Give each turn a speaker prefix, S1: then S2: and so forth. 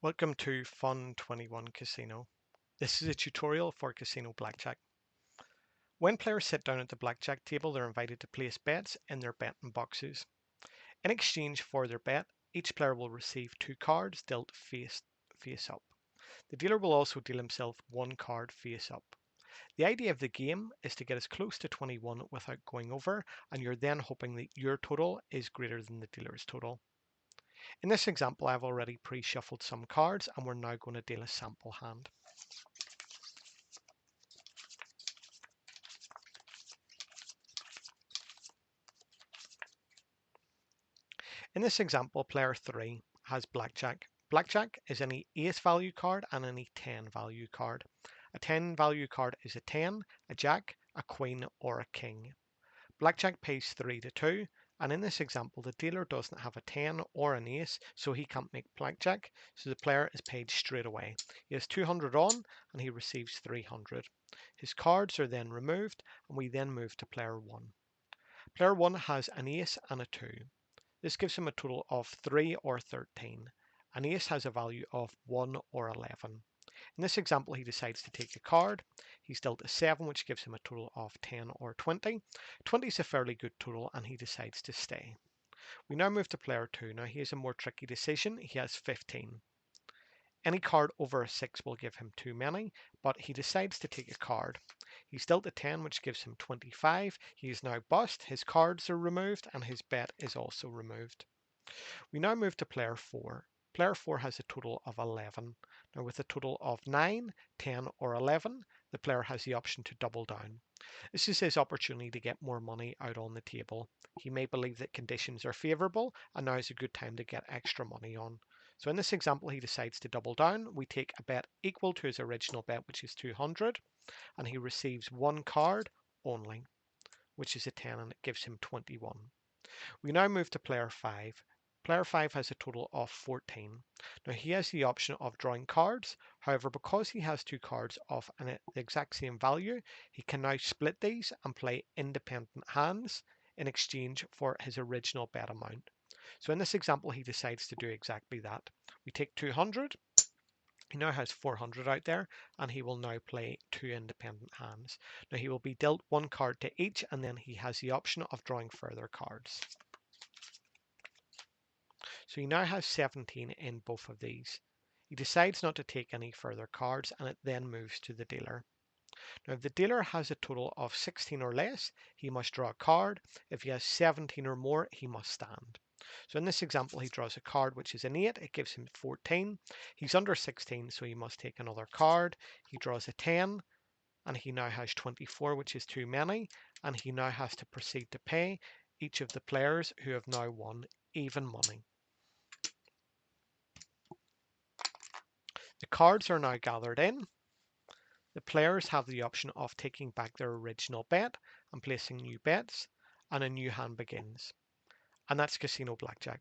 S1: Welcome to Fun 21 Casino. This is a tutorial for Casino Blackjack. When players sit down at the blackjack table, they're invited to place bets in their betting boxes. In exchange for their bet, each player will receive two cards dealt face up. The dealer will also deal himself one card face up. The idea of the game is to get as close to 21 without going over, and you're then hoping that your total is greater than the dealer's total. In this example, I've already pre-shuffled some cards and we're now going to deal a sample hand. In this example, player 3 has Blackjack. Blackjack is any ace value card and any 10 value card. A 10 value card is a 10, a jack, a queen, or a king. Blackjack pays 3 to 2, and in this example, the dealer doesn't have a 10 or an ace, so he can't make Blackjack, so the player is paid straight away. He has 200 on, and he receives 300. His cards are then removed, and we then move to player 1. Player 1 has an ace and a 2. This gives him a total of 3 or 13. An ace has a value of 1 or 11. In this example, he decides to take a card. He's dealt a 7, which gives him a total of 10 or 20. 20 is a fairly good total, and he decides to stay. We now move to player 2. Now, he has a more tricky decision. He has 15. Any card over a 6 will give him too many, but he decides to take a card. He's dealt a 10, which gives him 25. He is now bust, his cards are removed, and his bet is also removed. We now move to player 4. Player 4 has a total of 11. Now with a total of 9, 10 or 11, the player has the option to double down. This is his opportunity to get more money out on the table. He may believe that conditions are favourable and now is a good time to get extra money on. So in this example, he decides to double down. We take a bet equal to his original bet, which is 200, and he receives one card only, which is a 10, and it gives him 21. We now move to player 5. Player 5 has a total of 14. Now he has the option of drawing cards. However, because he has two cards of the exact same value, he can now split these and play independent hands in exchange for his original bet amount. So in this example, he decides to do exactly that. We take 200. He now has 400 out there, and he will now play two independent hands. Now he will be dealt one card to each, and then he has the option of drawing further cards. So he now has 17 in both of these. He decides not to take any further cards, and it then moves to the dealer. Now if the dealer has a total of 16 or less, he must draw a card. If he has 17 or more, he must stand. So in this example, he draws a card which is an 8. It gives him 14. He's under 16, so he must take another card. He draws a 10, and he now has 24, which is too many, and he now has to proceed to pay each of the players who have now won even money. The cards are now gathered in. The players have the option of taking back their original bet and placing new bets, and a new hand begins. And that's Casino Blackjack.